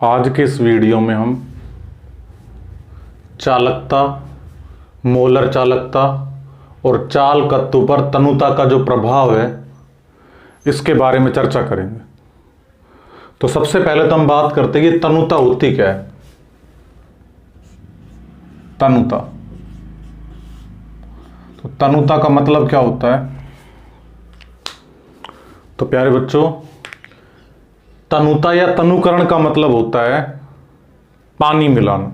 आज के इस वीडियो में हम चालकता, मोलर चालकता और चाल तत्व पर तनुता का जो प्रभाव है इसके बारे में चर्चा करेंगे। तो सबसे पहले तो हम बात करते हैं कि तनुता होती क्या है। तनुता, तो तनुता का मतलब क्या होता है? तो प्यारे बच्चों, तनुता या तनुकरण का मतलब होता है पानी मिलाना।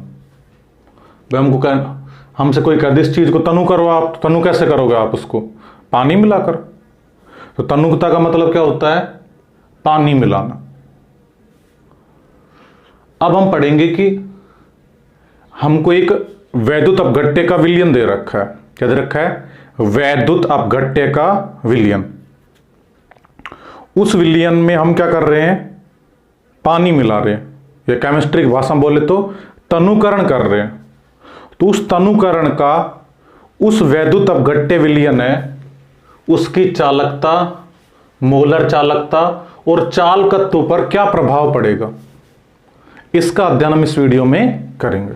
भाई हमसे कोई कह दे इस चीज को तनु करो, आप तनु कैसे करोगे? आप उसको पानी मिलाकर। तो तनुता का मतलब क्या होता है? पानी मिलाना। अब हम पढ़ेंगे कि हमको एक वैद्युत अपघट्य का विलयन दे रखा है। क्या दे रखा है? वैद्युत अपघट्य का विलयन। उस विलयन में हम क्या कर रहे हैं? पानी मिला रहे हैं, या केमिस्ट्री की भाषा में बोले तो तनुकरण कर रहे हैं। तो उस तनुकरण का उस वैद्युत अपघट्य विलयन है, उसकी चालकता, मोलर चालकता और चाल तत्व पर क्या प्रभाव पड़ेगा, इसका अध्ययन हम इस वीडियो में करेंगे।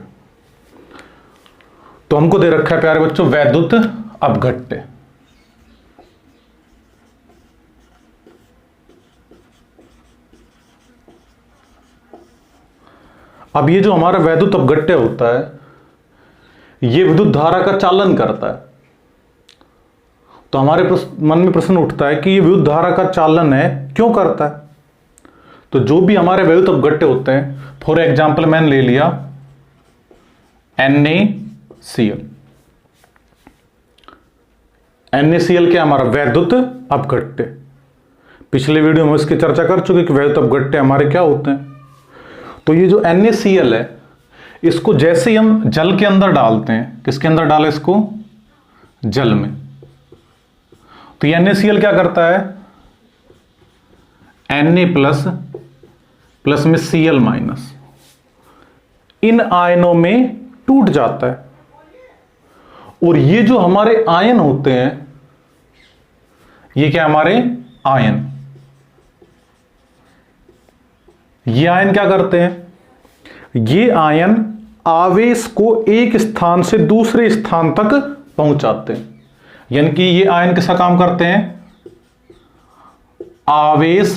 तो हमको दे रखा है प्यारे बच्चों वैद्युत अपघट्य। अब ये जो हमारा वैद्युत अपघट्य होता है, ये विद्युत धारा का चालन करता है। तो हमारे मन में प्रश्न उठता है कि ये विद्युत धारा का चालन है, क्यों करता है? तो जो भी हमारे वैद्युत अपघट्य होते हैं, फॉर एग्जाम्पल मैंने ले लिया NaCl। NaCl क्या हमारा वैद्युत अपघट्य। पिछले वीडियो में इसकी चर्चा कर चुके कि वैद्युत अपघट्य हमारे क्या होते हैं। तो ये जो NaCl है, इसको जैसे ही हम जल के अंदर डालते हैं, किसके अंदर डालें इसको? जल में। तो ये NaCl क्या करता है? Na प्लस में Cl माइनस, इन आयनों में टूट जाता है। और ये जो हमारे आयन होते हैं, ये क्या हमारे आयन, ये आयन क्या करते हैं? ये आयन आवेश को एक स्थान से दूसरे स्थान तक पहुंचाते हैं। यानी कि ये आयन कैसा काम करते हैं? आवेश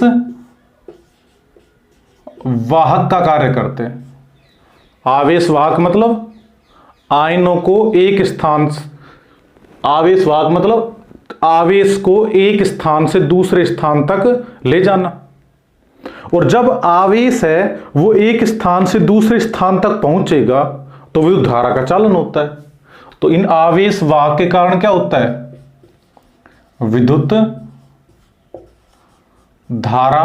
वाहक का कार्य करते हैं। आवेश वाहक मतलब आयनों को एक स्थान, आवेश वाहक मतलब आवेश को एक स्थान से दूसरे स्थान तक ले जाना। और जब आवेश है वो एक स्थान से दूसरे स्थान तक पहुंचेगा तो विद्युत धारा का चालन होता है। तो इन आवेश वाहक के कारण क्या होता है? विद्युत धारा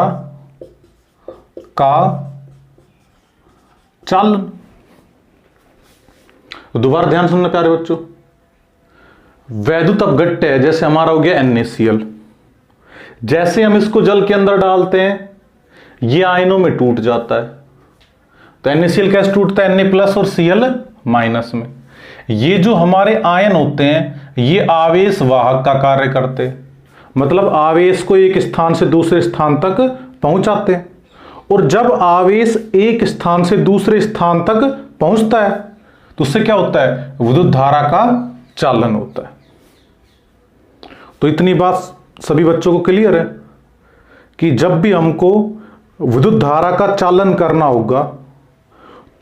का चालन। दोबारा ध्यान सुनना प्यारे बच्चों, वैद्युत अपघट्य है जैसे हमारा हो गया NaCl। जैसे हम इसको जल के अंदर डालते हैं, ये आयनों में टूट जाता है। तो NaCl कैसे टूटता है? Na प्लस और Cl माइनस में। ये जो हमारे आयन होते हैं, ये आवेश वाहक का कार्य करते हैं, मतलब आवेश को एक स्थान से दूसरे स्थान तक पहुंचाते हैं। और जब आवेश एक स्थान से दूसरे स्थान तक पहुंचता है तो उससे क्या होता है? विद्युत धारा का चालन होता है। तो इतनी बात सभी बच्चों को क्लियर है कि जब भी हमको विद्युत धारा का चालन करना होगा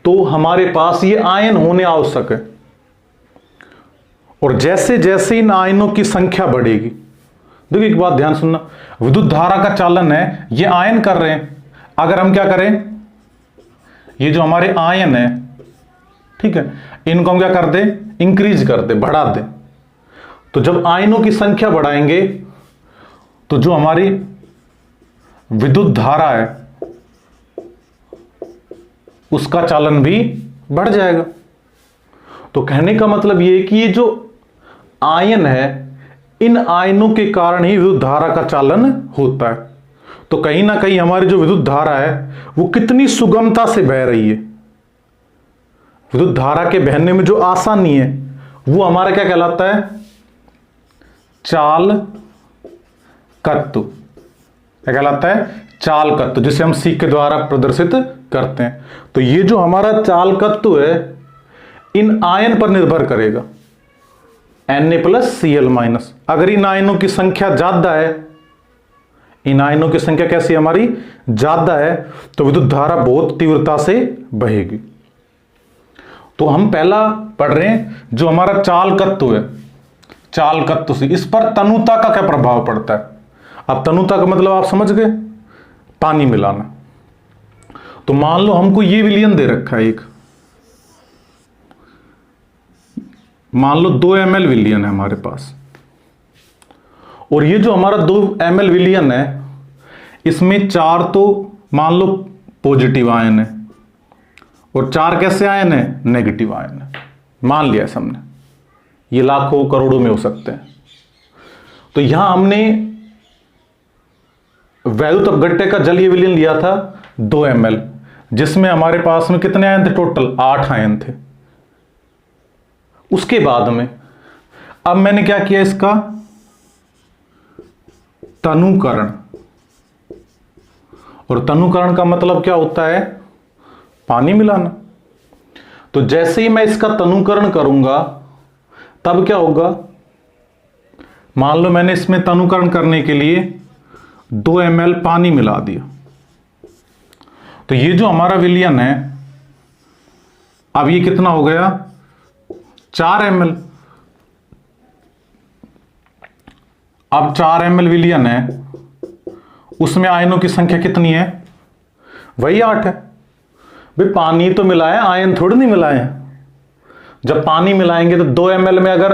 तो हमारे पास ये आयन होने आवश्यक है। और जैसे जैसे इन आयनों की संख्या बढ़ेगी, देखिए एक बात ध्यान सुनना, विद्युत धारा का चालन है, ये आयन कर रहे हैं। अगर हम क्या करें, ये जो हमारे आयन है, ठीक है, इनको हम क्या कर दे? इंक्रीज कर दे, बढ़ा दे। तो जब आयनों की संख्या बढ़ाएंगे तो जो हमारी विद्युत धारा है उसका चालन भी बढ़ जाएगा। तो कहने का मतलब ये है कि ये जो आयन है, इन आयनों के कारण ही विद्युत धारा का चालन होता है। तो कहीं ना कहीं हमारी जो विद्युत धारा है वो कितनी सुगमता से बह रही है, विद्युत धारा के बहने में जो आसानी है वो हमारा क्या कहलाता है? चाल तत्व। क्या कहलाता है? चालकत्व, जिसे हम C के द्वारा प्रदर्शित करते हैं। तो ये जो हमारा चालकत्व है इन आयन पर निर्भर करेगा, Na+Cl-। अगर इन आयनों की संख्या ज्यादा है, इन आयनों की संख्या कैसी हमारी ज्यादा है, तो विद्युत धारा बहुत तीव्रता से बहेगी। तो हम पहला पढ़ रहे हैं जो हमारा चालकत्व है, चालकत्व से इस पर तनुता का क्या प्रभाव पड़ता है। अब तनुता का मतलब आप समझ गए, पानी मिलाना। तो मान लो हमको ये विलयन दे रखा है, एक मान लो 2 ml विलयन है हमारे पास, और ये जो हमारा 2 ml विलयन है इसमें 4 तो मान लो पॉजिटिव आयन है और 4 कैसे आयन है, नेगेटिव आयन है। मान लिया हमने, ये लाखों करोड़ों में हो सकते हैं। तो यहां हमने वैद्युत अपघट्य का जलीय विलयन लिया था 2 ml, जिसमें हमारे पास में कितने आयन थे, टोटल 8 आयन थे। उसके बाद में अब मैंने क्या किया, इसका तनुकरण। और तनुकरण का मतलब क्या होता है, पानी मिलाना। तो जैसे ही मैं इसका तनुकरण करूंगा तब क्या होगा, मान लो मैंने इसमें तनुकरण करने के लिए 2 ml पानी मिला दिया, तो ये जो हमारा विलयन है अब ये कितना हो गया, 4 ml। अब 4 ml विलयन है, उसमें आयनों की संख्या कितनी है, वही 8 है। भाई पानी तो मिलाया, आयन थोड़ी नहीं मिलाए हैं। जब पानी मिलाएंगे तो 2 ml में अगर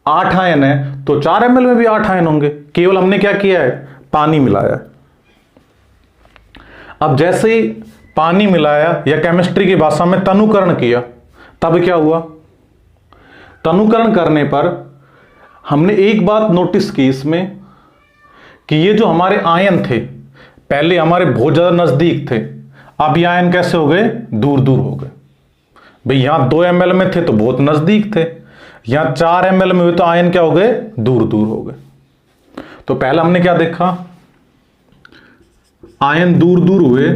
8 आयन है तो 4 ml में भी 8 आयन होंगे, केवल हमने क्या किया है, पानी मिलाया। अब जैसे ही पानी मिलाया या केमिस्ट्री की भाषा में तनुकरण किया, तब क्या हुआ, तनुकरण करने पर हमने एक बात नोटिस की इसमें कि ये जो हमारे आयन थे पहले हमारे बहुत ज्यादा नजदीक थे, अब ये आयन कैसे हो गए, दूर दूर हो गए। भाई यहां 2 ml में थे तो बहुत नजदीक थे, यहां 4 ml में हुए तो आयन क्या हो गए, दूर दूर हो गए। तो पहला हमने क्या देखा, आयन दूर दूर हुए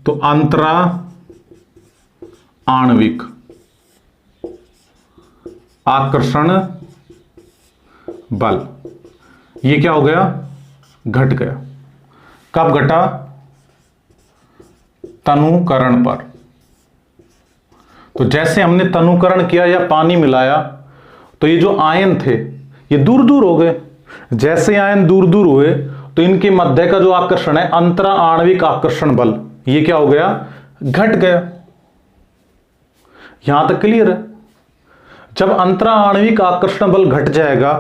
तो अंतरा आणविक आकर्षण बल ये क्या हो गया, घट गया। कब घटा, तनुकरण पर। तो जैसे हमने तनुकरण किया या पानी मिलाया तो ये जो आयन थे ये दूर दूर हो गए। जैसे आयन दूर दूर हुए तो इनके मध्य का जो आकर्षण है, अंतरा आणविक आकर्षण बल, ये क्या हो गया, घट गया। यहां तक क्लियर है। जब अंतरा आणविक आकर्षण बल घट जाएगा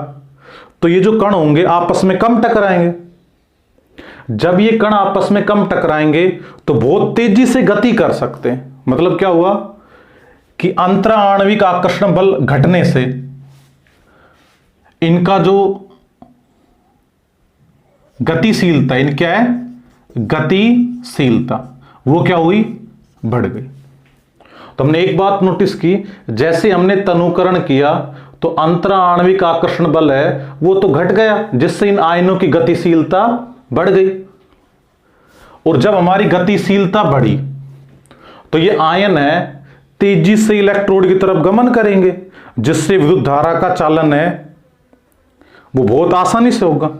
तो ये जो कण होंगे आपस में कम टकराएंगे। जब ये कण आपस में कम टकराएंगे तो बहुत तेजी से गति कर सकते हैं। मतलब क्या हुआ कि अंतरा आणविक आकर्षण बल घटने से इनका जो गतिशीलता, इन क्या है, गतिशीलता, वो क्या हुई, बढ़ गई। तो हमने एक बात नोटिस की, जैसे हमने तनुकरण किया तो अंतरा आणविक आकर्षण बल है वो तो घट गया, जिससे इन आयनों की गतिशीलता बढ़ गई। और जब हमारी गतिशीलता बढ़ी तो ये आयन है तेजी से इलेक्ट्रोड की तरफ गमन करेंगे, जिससे विद्युत धारा का चालन है वो बहुत आसानी से होगा।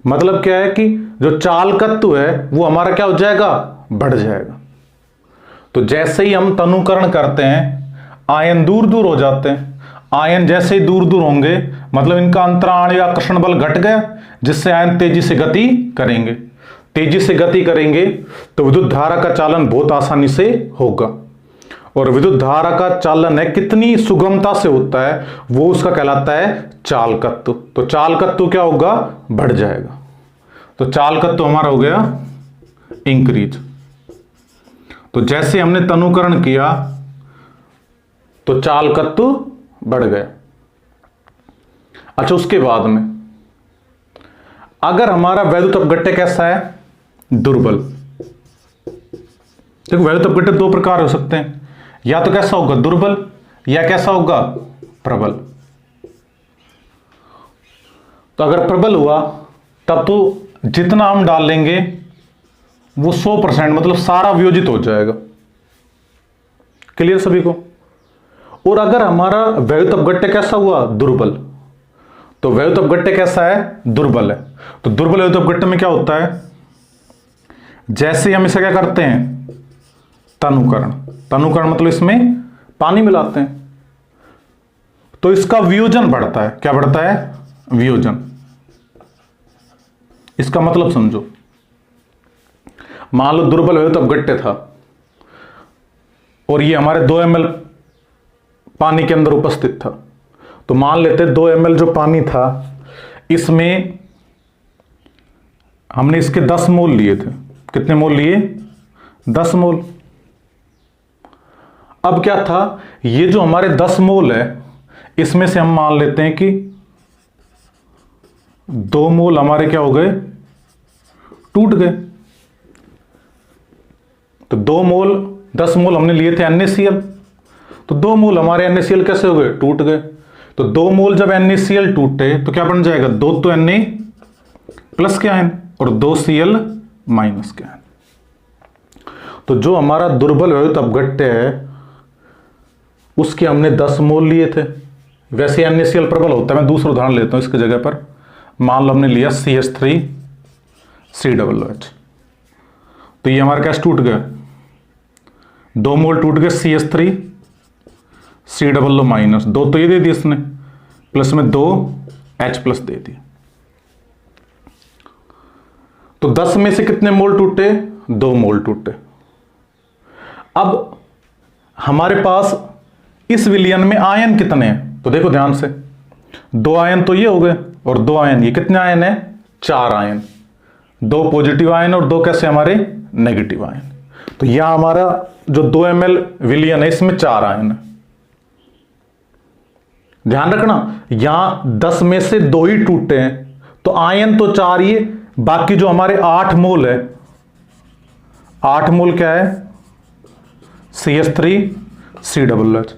मतलब क्या है कि जो चालकत्व है वो हमारा क्या हो जाएगा, बढ़ जाएगा। तो जैसे ही हम तनुकरण करते हैं आयन दूर दूर हो जाते हैं। आयन जैसे ही दूर दूर होंगे मतलब इनका अंतरा आणविक आकर्षण बल घट गया, जिससे आयन तेजी से गति करेंगे। तेजी से गति करेंगे तो विद्युत धारा का चालन बहुत आसानी से होगा। और विद्युत धारा का चालन है कितनी सुगमता से होता है वो उसका कहलाता है चालकत्व। तो चालकत्व क्या होगा, बढ़ जाएगा। तो चालकत्व हमारा हो गया इंक्रीज। तो जैसे हमने तनुकरण किया तो चालकत्व बढ़ गया। अच्छा, उसके बाद में अगर हमारा वैद्युत अपघट्य कैसा है, दुर्बल। देखो वैद्युत अपघट्य दो प्रकार हो सकते हैं, या तो कैसा होगा, दुर्बल, या कैसा होगा, प्रबल। तो अगर प्रबल हुआ तब तो जितना हम डालेंगे वो 100% मतलब सारा वियोजित हो जाएगा। क्लियर सभी को? और अगर हमारा वैद्युत अपघट्य कैसा हुआ? दुर्बल। तो वैद्युत अपघट्य कैसा है? दुर्बल है। तो दुर्बल वैद्युत अपघट्य में क्या होता है? जैसे हम इसे क्या करते हैं? तनुकरण। तनुकरण मतलब इसमें पानी मिलाते हैं तो इसका वियोजन बढ़ता है। क्या बढ़ता है? वियोजन। इसका मतलब समझो, मान लो दुर्बल वैद्युत अपघट्य था और ये हमारे 2 ml पानी के अंदर उपस्थित था। तो मान लेते 2 ml जो पानी था इसमें हमने इसके 10 मोल लिए थे। कितने मोल लिए? 10 मोल। अब क्या था, ये जो हमारे 10 मोल है इसमें से हम मान लेते हैं कि 2 मोल हमारे क्या हो गए? टूट गए। तो 2 मोल 10 मोल हमने लिए थे NaCl, तो 2 मोल हमारे NaCl कैसे हो गए? टूट गए। तो 2 मोल जब NaCl टूटे तो क्या बन जाएगा? 2 तो Na प्लस के आयन और 2 Cl माइनस के आयन। तो जो हमारा दुर्बल वैद्युत अपघट्य है उसके हमने 10 मोल लिए थे। वैसे NaCl प्रबल होता है। मैं दूसरा उदाहरण लेता हूं इसकी जगह पर। मान लो हमने लिया CH3COOH, तो ये हमारा गैस टूट गया। 2 मोल टूट गए CH3COO माइनस, 2 तो ये दे दी इसने, प्लस में 2 H प्लस दे दी। तो 10 में से कितने मोल टूटे? 2 मोल टूटे। अब हमारे पास इस विलयन में आयन कितने हैं? तो देखो ध्यान से, 2 आयन तो ये हो गए और 2 आयन ये। कितने आयन है? 4 आयन। 2 पॉजिटिव आयन और 2 कैसे हमारे? Negative ion. तो यहां हमारा जो 2 ml विलयन है इसमें 4 आयन है। ध्यान रखना, यहां 10 में से 2 ही टूटे हैं तो आयन तो 4 ही है, बाकी जो हमारे 8 मोल है, 8 मोल क्या है? CH3COOH,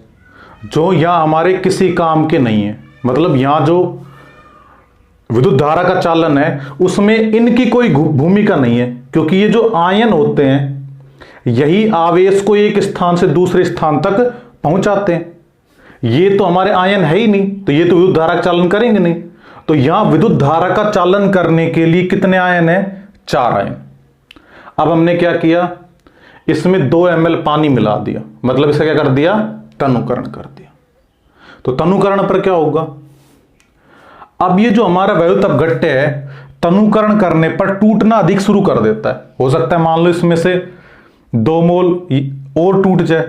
जो यहां हमारे किसी काम के नहीं है। मतलब यहां जो विद्युत धारा का चालन है उसमें इनकी कोई भूमिका नहीं है, क्योंकि ये जो आयन होते हैं यही आवेश को एक स्थान से दूसरे स्थान तक पहुंचाते हैं। ये तो हमारे आयन है ही नहीं, तो ये तो विद्युत धारा का चालन करेंगे नहीं। तो यहां विद्युत धारा का चालन करने के लिए कितने आयन है? 4 आयन। अब हमने क्या किया? इसमें 2 ml पानी मिला दिया, मतलब इसे क्या कर दिया? तनुकरण कर दिया। तो तनुकरण पर क्या होगा? अब ये जो हमारा वैद्युत अपघट्य है तनुकरण करने पर टूटना अधिक शुरू कर देता है। हो सकता है मान लो इसमें से 2 मोल और टूट जाए,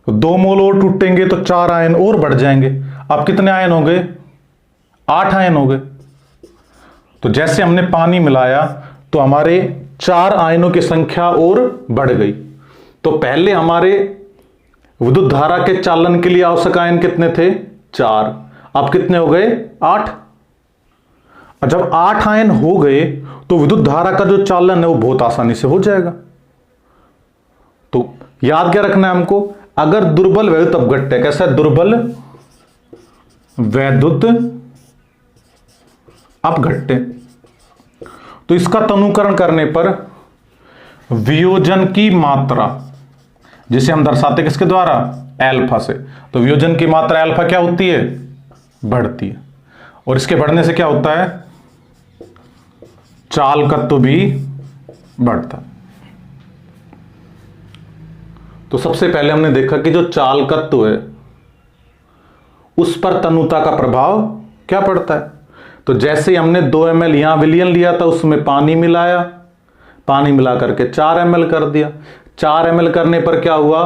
तो 2 मोल और टूटेंगे तो 4 आयन और बढ़ जाएंगे। अब कितने आयन हो गए? 8 आयन हो गए। तो जैसे हमने पानी मिलाया तो हमारे 4 आयनों की संख्या और बढ़ गई। तो पहले हमारे विद्युत धारा के चालन के लिए आवश्यक आयन कितने थे? 4। अब कितने हो गए? 8। और जब 8 आयन हो गए तो विद्युत धारा का जो चालन है वो बहुत आसानी से हो जाएगा। तो याद क्या रखना है हमको? अगर दुर्बल वैद्युत अपघट्य, कैसा है? दुर्बल वैद्युत अपघट्य, तो इसका तनुकरण करने पर वियोजन की मात्रा, जिसे हम दर्शाते किसके द्वारा? अल्फा से। तो वियोजन की मात्रा अल्फा क्या होती है? बढ़ती है। और इसके बढ़ने से क्या होता है? चालकत्व भी बढ़ता है। तो सबसे पहले हमने देखा कि जो चालकत्व है उस पर तनुता का प्रभाव क्या पड़ता है। तो जैसे हमने 2 ml यहां विलयन लिया था, उसमें पानी मिलाया, पानी मिला करके 4 ml कर दिया। 4 ml करने पर क्या हुआ?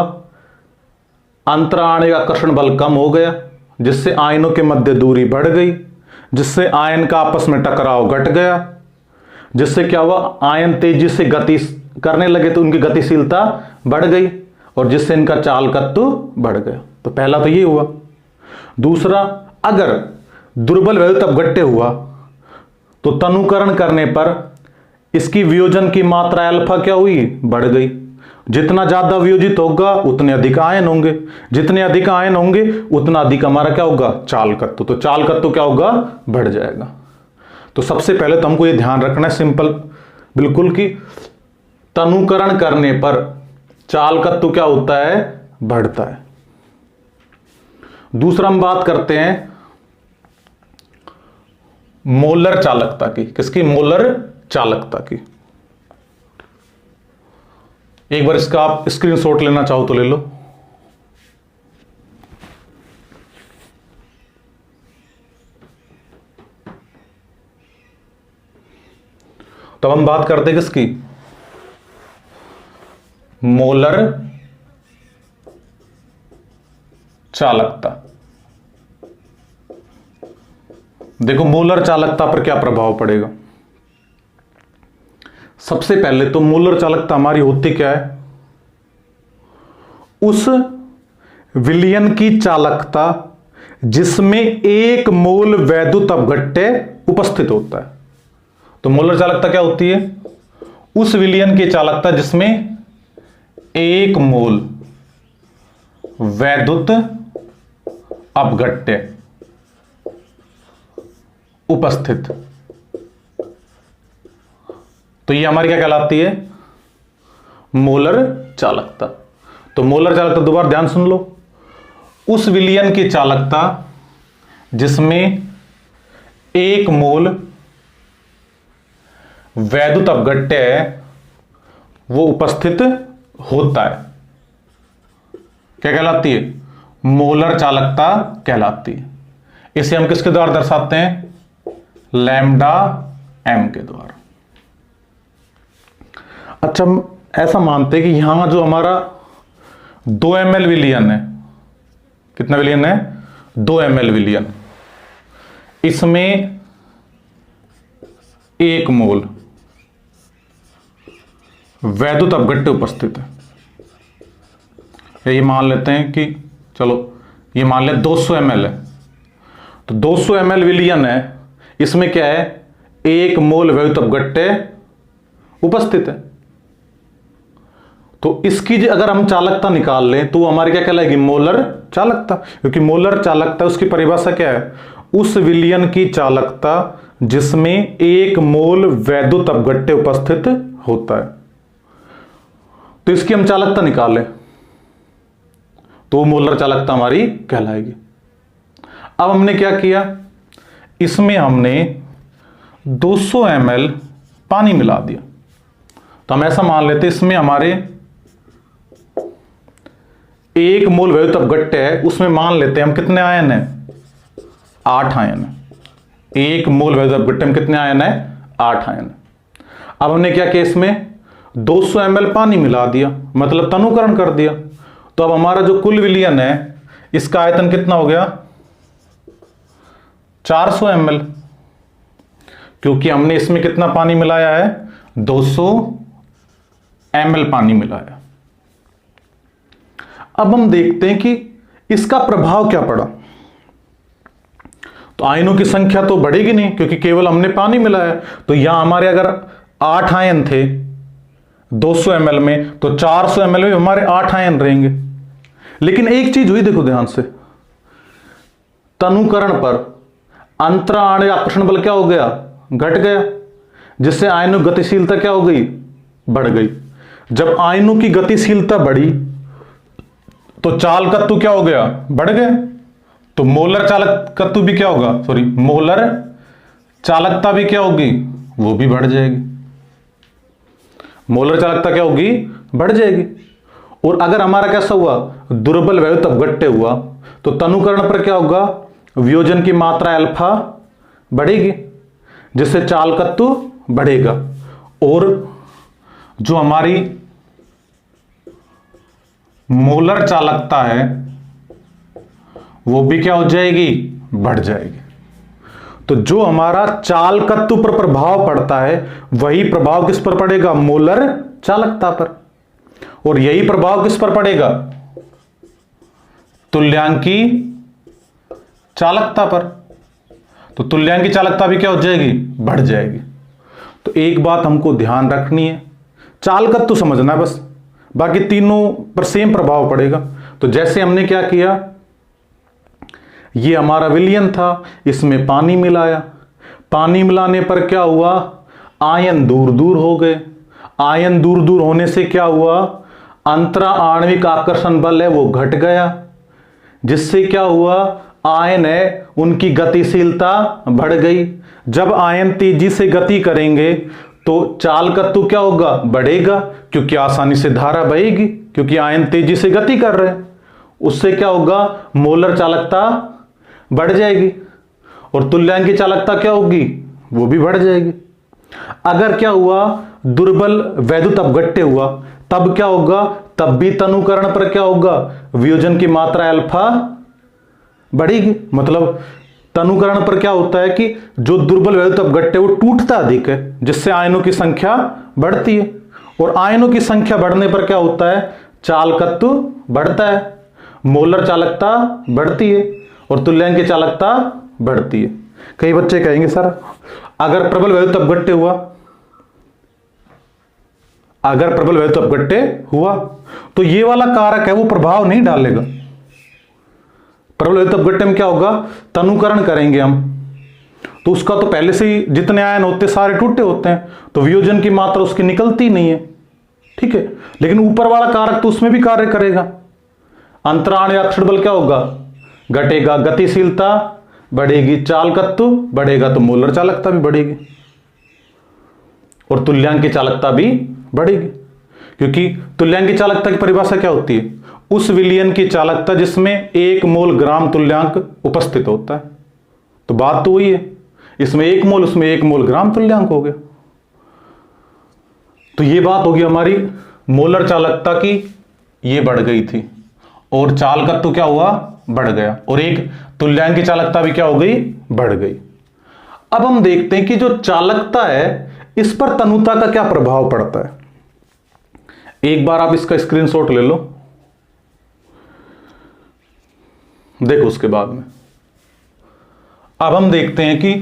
अंतराणिक आकर्षण बल कम हो गया, जिससे आयनों के मध्य दूरी बढ़ गई, जिससे आयन का आपस में टकराव घट गया, जिससे क्या हुआ? आयन तेजी से गति करने लगे तो उनकी गतिशीलता बढ़ गई और जिससे इनका चालकत्व बढ़ गया। तो पहला तो ये हुआ। दूसरा, अगर दुर्बल वैद्युत अपघट्य हुआ तो तनुकरण करने पर इसकी वियोजन की मात्रा अल्फा क्या हुई? बढ़ गई। जितना ज्यादा वियोजित होगा उतने अधिक आयन होंगे, जितने अधिक आयन होंगे उतना अधिक हमारा क्या होगा? चालकत्व। तो चालकत्व क्या होगा? बढ़ जाएगा। तो सबसे पहले तो हमको ये ध्यान रखना है सिंपल बिल्कुल कि तनुकरण करने पर चालकत्व क्या होता है, बढ़ता है। दूसरा हम बात करते हैं मोलर चालकता की। किसकी? मोलर चालकता की। एक बार इसका आप स्क्रीनशॉट लेना चाहो तो ले लो। तो हम बात करते हैं किसकी? मोलर चालकता। देखो मोलर चालकता पर क्या प्रभाव पड़ेगा। सबसे पहले तो मोलर चालकता हमारी होती क्या है? उस विलयन की चालकता जिसमें एक मोल वैद्युत अपघट्य उपस्थित होता है। तो मोलर चालकता क्या होती है? उस विलयन की चालकता जिसमें एक मोल वैद्युत अपघट्य उपस्थित। तो ये हमारी क्या कहलाती है? मोलर चालकता। तो मोलर चालकता दोबारा ध्यान सुन लो, उस विलयन की चालकता जिसमें एक मोल वैद्युत अपघट्य है वो उपस्थित होता है, क्या कहलाती है? मोलर चालकता कहलाती है। इसे हम किसके द्वारा दर्शाते हैं? लैम्डा एम के द्वारा। अच्छा, हम ऐसा मानते हैं कि यहां जो हमारा 2 ml विलयन है, कितना विलयन है? 2 ml विलयन, इसमें एक मोल वैद्युत अपघट्य उपस्थित है। ये मान लेते हैं कि चलो ये मान ले 200 ml है, तो 200 ml विलयन है, इसमें क्या है? एक मोल वैद्युत अपघट्य उपस्थित है। तो इसकी अगर हम चालकता निकाल लें तो हमारी क्या कहलाएगी? मोलर चालकता। क्योंकि मोलर चालकता उसकी परिभाषा क्या है? उस विलयन की चालकता जिसमें एक मोल वैद्युत अपघट्य उपस्थित होता है। तो इसकी हम चालकता निकाल लें तो मोलर चालकता हमारी कहलाएगी। अब हमने क्या किया? इसमें हमने 200 ml पानी मिला दिया। तो हम ऐसा मान लेते इसमें हमारे एक मोल वैद्युत अपघट्य है, उसमें मान लेते हैं हम कितने आयन है? 8 आयन है। एक मोल वैद्युत अपघट्य में कितने आयन है? 8 आयन। अब हमने क्या किया? इसमें 200 ml पानी मिला दिया, मतलब तनुकरण कर दिया। तो अब हमारा जो कुल विलयन है इसका आयतन कितना हो गया? 400 ml, क्योंकि हमने इसमें कितना पानी मिलाया है? 200 ml पानी मिलाया। अब हम देखते हैं कि इसका प्रभाव क्या पड़ा। तो आयनों की संख्या तो बढ़ेगी नहीं क्योंकि केवल हमने पानी मिलाया। तो यहां हमारे अगर 8 आयन थे 200 ml में, तो 400 ml में हमारे 8 आयन रहेंगे। लेकिन एक चीज हुई, देखो ध्यान से, तनुकरण पर अंतराण्विक आकर्षण बल क्या हो गया? घट गया, जिससे आयनों की गतिशीलता क्या हो गई? बढ़ गई। जब आयनों की गतिशीलता बढ़ी तो चालकत्व क्या हो गया? बढ़ गया। तो मोलर चालकत्व भी क्या होगा? मोलर चालकता भी क्या होगी? वो भी बढ़ जाएगी। मोलर चालकता क्या होगी? बढ़ जाएगी। और अगर हमारा कैसा हुआ? दुर्बल वैद्युत अपघट्य हुआ, तो तनुकरण पर क्या होगा? वियोजन की मात्रा अल्फा बढ़ेगी, जिससे चालकत्व बढ़ेगा। और जो हमारी मोलर चालकता है वो भी क्या हो जाएगी? बढ़ जाएगी। तो जो हमारा चालकत्व पर प्रभाव पड़ता है वही प्रभाव किस पर पड़ेगा? मोलर चालकता पर। और यही प्रभाव किस पर पड़ेगा? तुल्यांकी चालकता पर। तो तुल्यांकी चालकता भी क्या हो जाएगी? बढ़ जाएगी। तो एक बात हमको ध्यान रखनी है, चालकत्व तो समझना है बस, बाकी तीनों पर सेम प्रभाव पड़ेगा। तो जैसे हमने क्या किया, ये हमारा विलयन था, इसमें पानी मिलाया, पानी मिलाने पर क्या हुआ, आयन दूर दूर हो गए। आयन दूर दूर होने से क्या हुआ, अंतरा आणविक आकर्षण बल है वो घट गया, जिससे क्या हुआ, आयन है उनकी गतिशीलता बढ़ गई। जब आयन तेजी से गति करेंगे तो चालकत्व क्या होगा, बढ़ेगा, क्योंकि आसानी से धारा बहेगी, क्योंकि आयन तेजी से गति कर रहे हैं। उससे क्या होगा, मोलर चालकता बढ़ जाएगी और तुल्यांक की चालकता क्या होगी, वो भी बढ़ जाएगी। अगर क्या हुआ, दुर्बल वैद्युत अपघट्य हुआ, तब क्या होगा, तब भी तनुकरण पर क्या होगा, वियोजन की मात्रा अल्फा बढ़ेगी। मतलब तनुकरण पर क्या होता है कि जो दुर्बल वैद्युत अपघट्य वो टूटता अधिक है, जिससे आयनों की संख्या बढ़ती है, और आयनों की संख्या बढ़ने पर क्या होता है, चालकत्व बढ़ता है, मोलर चालकता बढ़ती है और तुल्यांक की चालकता बढ़ती है। कई बच्चे कहेंगे सर अगर प्रबल वैद्युत अपघट्य हुआ, अगर प्रबल वैद्युत अपघट्य हुआ तो ये वाला कारक है वो प्रभाव नहीं डालेगा। प्रबल वैद्युत अपघट्य में क्या होगा, तनुकरण करेंगे हम तो उसका तो पहले से ही जितने आयन होते सारे टूटे होते हैं, तो वियोजन की मात्रा उसकी निकलती नहीं है, ठीक है। लेकिन ऊपर वाला कारक तो उसमें भी कार्य करेगा। अंतराणु आकर्षण बल क्या होगा, घटेगा, गतिशीलता बढ़ेगी, चालकत्व बढ़ेगा तो मोलर चालकता भी बढ़ेगी और तुल्यांक की चालकता भी बढ़ेगी, क्योंकि तुल्यांक की चालकता की परिभाषा क्या होती है, उस विलयन की चालकता जिसमें 1 मोल ग्राम तुल्यांक उपस्थित होता है। तो बात तो वही है, इसमें 1 मोल, उसमें 1 मोल ग्राम तुल्यांक हो गया। तो ये बात होगी हमारी मोलर चालकता की, ये बढ़ गई थी और चालकत्व क्या हुआ, बढ़ गया, और एक तुल्यांक की चालकता भी क्या हो गई, बढ़ गई। अब हम देखते हैं कि जो चालकता है इस पर तनुता का क्या प्रभाव पड़ता है। एक बार आप इसका स्क्रीनशॉट ले लो, देखो उसके बाद में। अब हम देखते हैं कि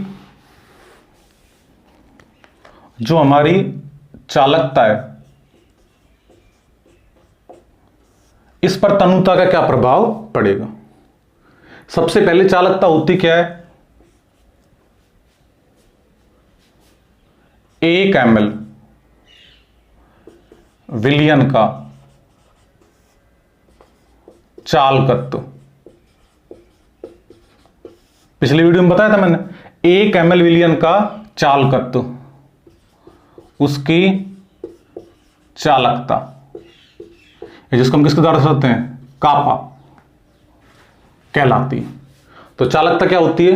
जो हमारी चालकता है इस पर तनुता का क्या प्रभाव पड़ेगा। सबसे पहले चालकता होती क्या है, 1 ml विलयन का चालकत्व। पिछली वीडियो में बताया था मैंने, 1 ml विलयन का चालकत्व, उसकी चालकता, जिसको हम किसके द्वारा दर्शाते हैं, कापा कहलाती है। तो चालकता क्या होती है,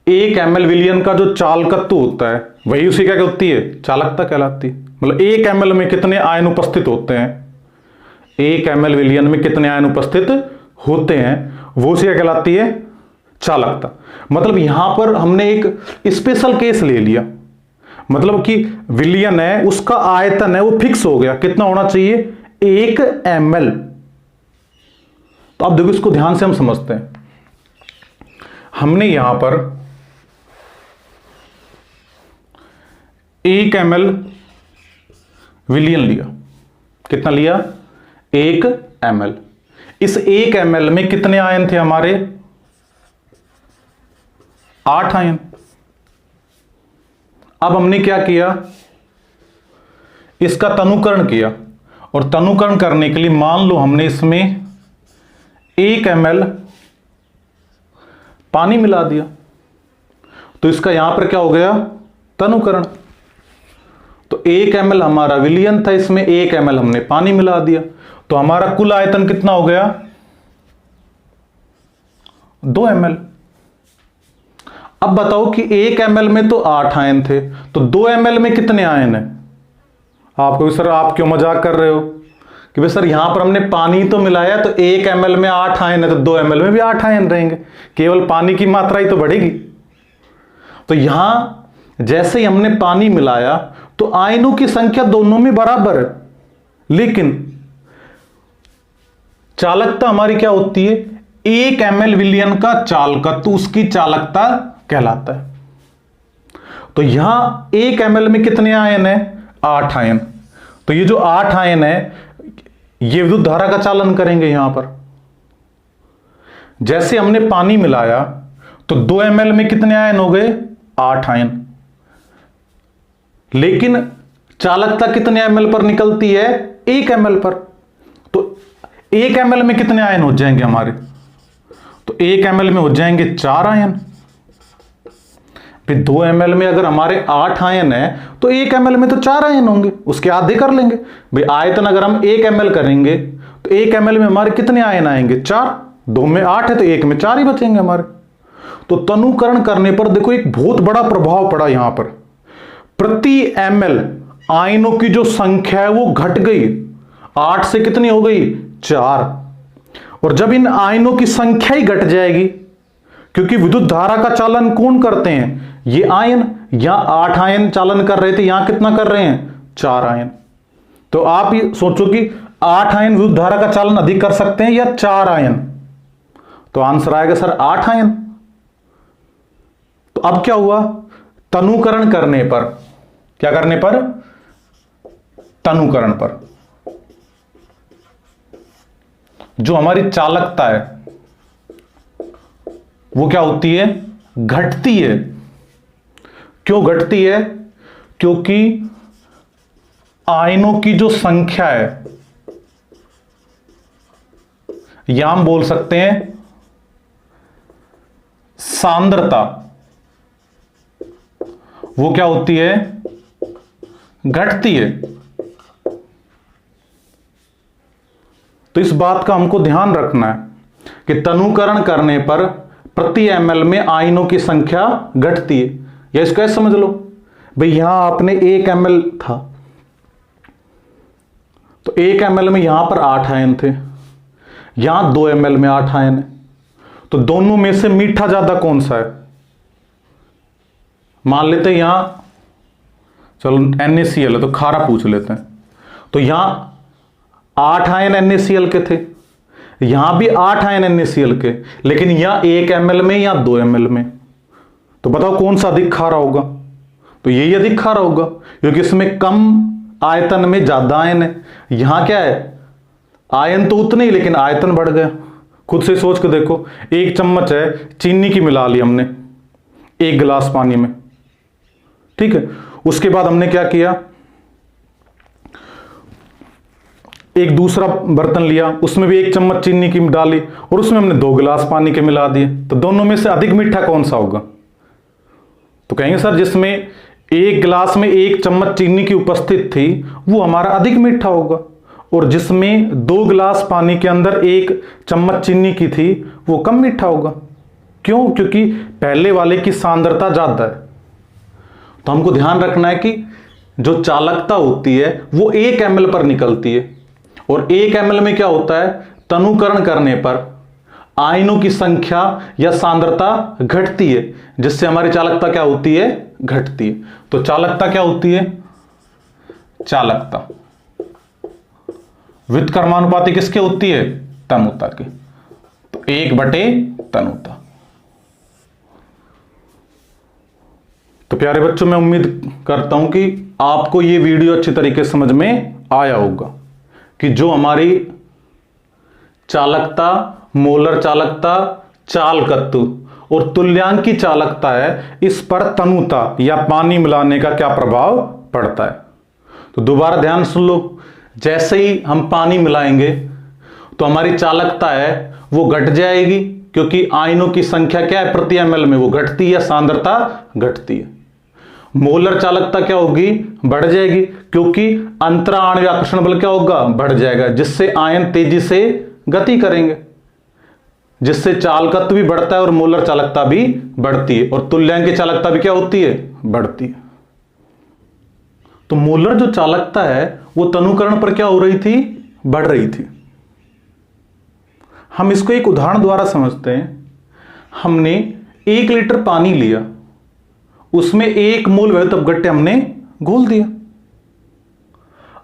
1 ml विलयन का जो चालकत्व होता है वही उसी क्या होती है, चालकता कहलाती है। मतलब 1 ml में कितने आयन उपस्थित होते हैं, 1 ml विलयन में कितने आयन उपस्थित होते हैं वो उसी क्या कहलाती है, चालकता। मतलब यहां पर हमने एक स्पेशल केस ले लिया, मतलब कि विलयन है उसका आयतन है वो फिक्स हो गया, कितना होना चाहिए, 1 ml। तो अब देखो इसको ध्यान से हम समझते हैं। हमने यहां पर 1 ml विलयन लिया, कितना लिया, 1 ml। इस 1 ml में कितने आयन थे हमारे, 8 आयन। अब हमने क्या किया, इसका तनुकरण किया, और तनुकरण करने के लिए मान लो हमने इसमें 1 ml पानी मिला दिया, तो इसका यहां पर क्या हो गया, तनुकरण। तो 1 ml हमारा विलयन था, इसमें 1 ml हमने पानी मिला दिया, तो हमारा कुल आयतन कितना हो गया, 2 ml। अब बताओ कि 1 ml में तो 8 आयन थे, तो 2 ml में कितने आयन है। आपको सर आप क्यों मजाक कर रहे हो कि भाई सर यहां पर हमने पानी तो मिलाया तो 1 ml में 8 आयन है, तो 2 ml में भी 8 आयन रहेंगे, केवल पानी की मात्रा ही तो बढ़ेगी। तो यहां जैसे ही हमने पानी मिलाया तो आयनों की संख्या दोनों में बराबर है, लेकिन चालकता हमारी क्या होती है, 1 ml विलयन का चालकत्व उसकी चालकता कहलाता है। तो यहां 1 ml में कितने आयन है, 8 आयन। तो ये जो 8 आयन है ये विद्युत धारा का चालन करेंगे। यहां पर जैसे हमने पानी मिलाया तो 2 ml में कितने आयन हो गए? 8 आयन। लेकिन चालकता कितने ml पर निकलती है? 1 ml पर। तो 1 ml में कितने आयन हो जाएंगे हमारे? तो 1 ml में हो जाएंगे 4 आयन। फिर 2 ml में अगर हमारे 8 आयन है तो 1 ml में तो 4 आयन होंगे, उसके आधे कर लेंगे भाई। आयतन अगर हम 1 ml करेंगे तो 1 ml में हमारे कितने आयन आएंगे? 4। 2 में 8 है तो 1 में 4 ही बचेंगे हमारे। तो तनुकरण करने पर देखो एक बहुत बड़ा प्रभाव पड़ा यहां पर। प्रति ml आयनों की जो संख्या है वो घट गई, 8 से कितनी हो गई? 4। और जब इन आयनों की संख्या ही घट जाएगी, क्योंकि विद्युत धारा का चालन कौन करते हैं? ये आयन। यहां 8 आयन चालन कर रहे थे, यहां कितना कर रहे हैं? 4 आयन। तो आप ये सोचो कि 8 आयन विद्युत धारा का चालन अधिक कर सकते हैं या 4 आयन? तो आंसर आएगा सर 8 आयन। तो अब क्या हुआ? तनुकरण करने पर, क्या करने पर? तनुकरण पर जो हमारी चालकता है वो क्या होती है? घटती है। क्यों घटती है? क्योंकि आयनों की जो संख्या है, या हम बोल सकते हैं सांद्रता, वो क्या होती है? घटती है। तो इस बात का हमको ध्यान रखना है कि तनुकरण करने पर प्रति ml में आयनों की संख्या घटती है। या इसको ऐसे समझ लो भाई, यहां आपने 1 ml था तो 1 ml में यहां पर 8 आयन थे, यहां 2 ml में 8 आयन है। तो दोनों में से मीठा ज्यादा कौन सा है? मान लेते हैं यहां, चलो NaCl है तो खारा पूछ लेते हैं। तो यहां 8 आयन NaCl के थे, यहां भी 8 आयन NaCl के, लेकिन यहां 1 ml में या 2 ml में। तो बताओ कौन सा अधिक खारा होगा? तो यही अधिक खारा होगा, क्योंकि इसमें कम आयतन में ज्यादा आयन है। यहां क्या है? आयन तो उतने ही लेकिन आयतन बढ़ गया। खुद से सोच के देखो, 1 चम्मच है चीनी की मिला ली हमने 1 गिलास पानी में, ठीक है। उसके बाद हमने क्या किया? एक दूसरा बर्तन लिया, उसमें भी 1 चम्मच चीनी की डाली और उसमें हमने 2 गिलास पानी के मिला दिए। तो दोनों में से अधिक मीठा कौन सा होगा? तो कहेंगे सर जिसमें 1 गिलास में 1 चम्मच चीनी की उपस्थित थी वो हमारा अधिक मीठा होगा, और जिसमें 2 गिलास पानी के अंदर 1 चम्मच चीनी की थी वो कम मीठा होगा। क्यों? क्योंकि पहले वाले की सांद्रता ज्यादा है। तो हमको ध्यान रखना है कि जो चालकता होती है वो 1 ml पर निकलती है, और 1 ml में क्या होता है? तनुकरण करने पर आयनों की संख्या या सांद्रता घटती है, जिससे हमारी चालकता क्या होती है? घटती है। तो चालकता क्या होती है? चालकता व्युत्क्रमानुपाती किसके होती है? तनुता के। तो 1/तनुता। तो प्यारे बच्चों, मैं उम्मीद करता हूं कि आपको यह वीडियो अच्छी तरीके से समझ में आया होगा कि जो हमारी चालकता, मोलर चालकता, चालकत्व और तुल्यांकी चालकता है, इस पर तनुता या पानी मिलाने का क्या प्रभाव पड़ता है। तो दोबारा ध्यान सुन लो, जैसे ही हम पानी मिलाएंगे तो हमारी चालकता है वो घट जाएगी, क्योंकि आयनों की संख्या क्या है? प्रति ml में वो घटती है, सांद्रता घटती है। मोलर चालकता क्या होगी? बढ़ जाएगी, क्योंकि अंतरा आणविक आकर्षण बल क्या होगा? बढ़ जाएगा, जिससे आयन तेजी से गति करेंगे, जिससे चालकत्व भी बढ़ता है और मोलर चालकता भी बढ़ती है, और तुल्यांकी चालकता भी क्या होती है? बढ़ती है। तो मोलर जो चालकता है वो तनुकरण पर क्या हो रही थी? बढ़ रही थी। हम इसको एक उदाहरण द्वारा समझते हैं। हमने 1 लीटर पानी लिया, उसमें 1 मोल वैद्युत अपघट्य हमने घोल दिया।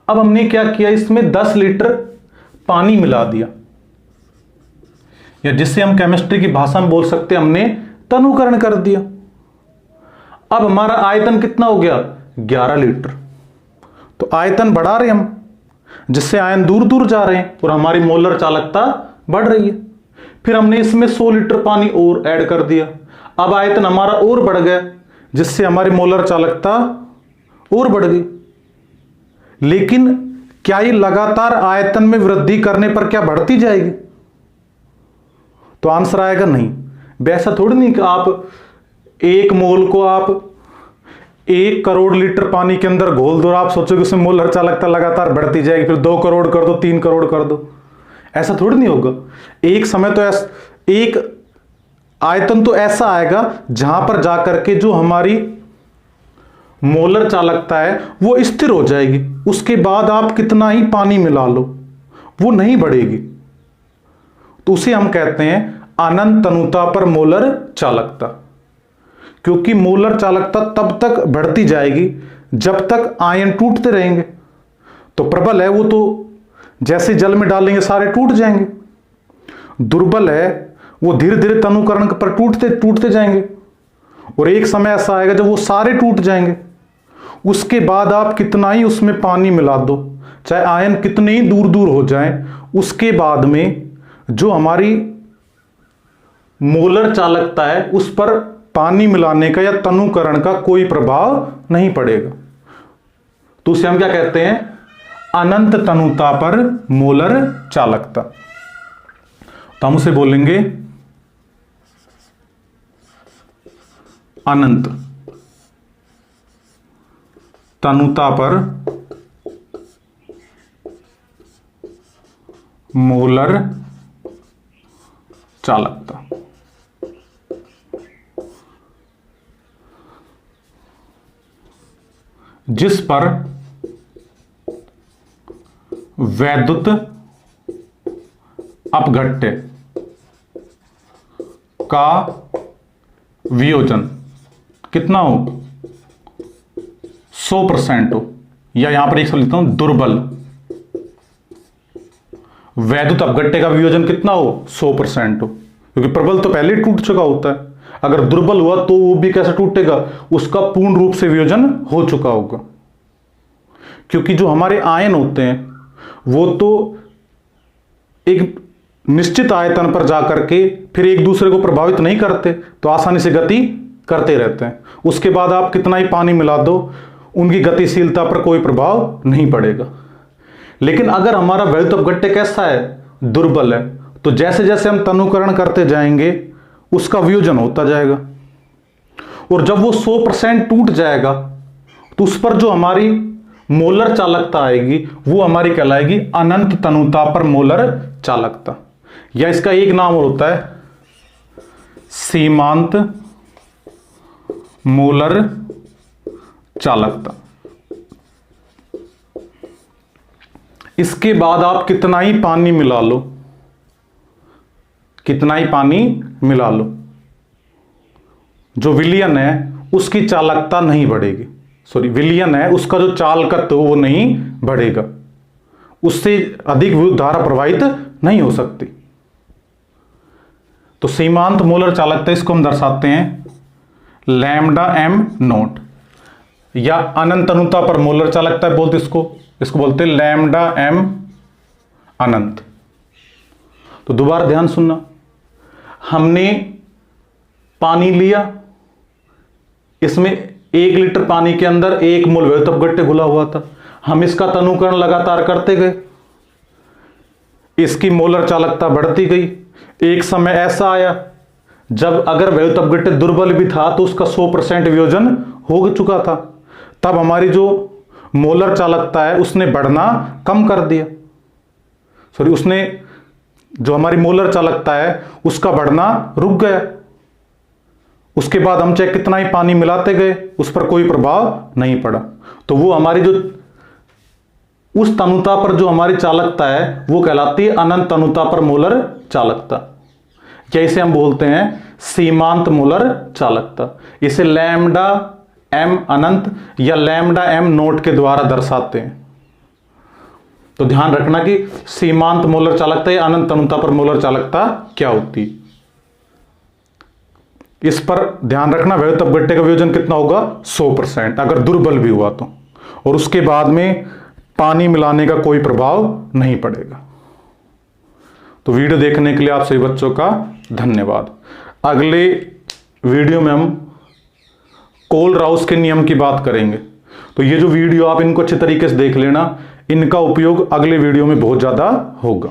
अब हमने क्या किया? इसमें 10 लीटर पानी मिला दिया, या जिससे हम केमिस्ट्री की भाषा में बोल सकते हैं हमने तनुकरण कर दिया। अब हमारा आयतन कितना हो गया? 11 लीटर। तो आयतन बढ़ा रहे हम, जिससे आयन दूर दूर जा रहे हैं और हमारी मोलर चालकता बढ़ रही है। फिर हमने इसमें 100 लीटर पानी और ऐड कर दिया। अब आयतन हमारा और बढ़ गया, जिससे हमारी मोलर चालकता और बढ़ गई। लेकिन क्या ये लगातार आयतन में वृद्धि करने पर क्या बढ़ती जाएगी? तो आंसर आएगा नहीं। वैसा थोड़ी नहीं कि आप एक मोल को आप 1 करोड़ लीटर पानी के अंदर घोल दो और आप सोचोगे उसमें मोलर चालकता लगातार बढ़ती जाएगी, फिर 2 करोड़ कर दो, 3 करोड़ कर दो। ऐसा थोड़ी नहीं होगा। एक समय तो एक आयतन तो ऐसा आएगा जहां पर जाकर के जो हमारी मोलर चालकता है वो स्थिर हो जाएगी। उसके बाद आप कितना ही पानी मिला लो वो नहीं बढ़ेगी। तो उसे हम कहते हैं अनंत तनुता पर मोलर चालकता। क्योंकि मोलर चालकता तब तक बढ़ती जाएगी जब तक आयन टूटते रहेंगे। तो प्रबल है वो तो जैसे जल में डालेंगे सारे टूट जाएंगे। दुर्बल है वो धीरे धीरे तनुकरण पर टूटते टूटते जाएंगे। और एक समय ऐसा आएगा जब वो सारे टूट जाएंगे। उसके बाद आप कितना ही उसमें पानी मिला दो, चाहे आयन कितने ही दूर दूर हो जाएं, उसके बाद में जो हमारी मोलर चालकता है उस पर पानी मिलाने का या तनुकरण का कोई प्रभाव नहीं पड़ेगा। तो उसे हम क्या कहते हैं? अनंत तनुता पर मोलर चालकता। तो हम उसे बोलेंगे अनंत तनुता पर मोलर चालकता। जिस पर वैद्युत अपघट्य का वियोजन कितना हो? 100% हो, या यहां पर एक लिखता हूं दुर्बल। वैद्युत अपघट्य का वियोजन कितना हो? 100% हो, क्योंकि प्रबल तो पहले टूट चुका होता है। अगर दुर्बल हुआ तो वो भी कैसे टूटेगा? उसका पूर्ण रूप से वियोजन हो चुका होगा। क्योंकि जो हमारे आयन होते हैं वो तो एक निश्चित आयतन पर जाकर के फिर एक दूसरे को प्रभावित नहीं करते, तो आसानी से गति करते रहते हैं। उसके बाद आप कितना ही पानी मिला दो उनकी गतिशीलता पर कोई प्रभाव नहीं पड़ेगा। लेकिन अगर हमारा वैद्युत अपघट्य कैसा है? दुर्बल है, तो जैसे जैसे हम तनुकरण करते जाएंगे उसका वियोजन होता जाएगा। और जब वो 100% टूट जाएगा तो उस पर जो हमारी मोलर चालकता आएगी वो हमारी कहलाएगी अनंत तनुता पर मोलर चालकता। या इसका एक नाम और होता है सीमांत मोलर चालकता। इसके बाद आप कितना ही पानी मिला लो, कितना ही पानी मिला लो, जो विलयन है उसकी चालकता नहीं बढ़ेगी। सॉरी, विलयन है उसका जो चालकत्व वो नहीं बढ़ेगा, उससे अधिक विद्युत धारा प्रवाहित नहीं हो सकती। तो सीमांत मोलर चालकता इसको हम दर्शाते हैं लैम्डा एम नोट, या अनंत तनुता पर मोलर चालकता बोलते इसको बोलते हैं लैम्डा एम अनंत। तो दोबारा ध्यान सुनना, हमने पानी लिया, इसमें 1 लीटर पानी के अंदर 1 मोल वैद्युत अपघट्य घुला हुआ था। हम इसका तनुकरण लगातार करते गए, इसकी मोलर चालकता बढ़ती गई। एक समय ऐसा आया जब अगर वैद्युत अपघट्य दुर्बल भी था तो उसका 100% वियोजन हो चुका था। तब हमारी जो मोलर चालकता है उसने बढ़ना कम कर दिया। सॉरी, उसने जो हमारी मोलर चालकता है उसका बढ़ना रुक गया। उसके बाद हम चाहे कितना ही पानी मिलाते गए उस पर कोई प्रभाव नहीं पड़ा। तो वो हमारी जो उस तनुता पर जो हमारी चालकता है वो कहलाती है अनंत तनुता पर मोलर चालकता, या इसे हम बोलते हैं सीमांत मोलर चालकता। इसे लैम्डा एम अनंत या लैम्डा एम नोट के द्वारा दर्शाते हैं। तो ध्यान रखना कि सीमांत मोलर चालकता या अनंत तनुता पर मोलर चालकता क्या होती है, इस पर ध्यान रखना। वैद्युत अपघट्य का वियोजन कितना होगा? 100%, अगर दुर्बल भी हुआ तो, और उसके बाद में पानी मिलाने का कोई प्रभाव नहीं पड़ेगा। तो वीडियो देखने के लिए आप सभी बच्चों का धन्यवाद। अगले वीडियो में हम कोल राउस के नियम की बात करेंगे। तो ये जो वीडियो आप इनको अच्छे तरीके से देख लेना, इनका उपयोग अगले वीडियो में बहुत ज्यादा होगा।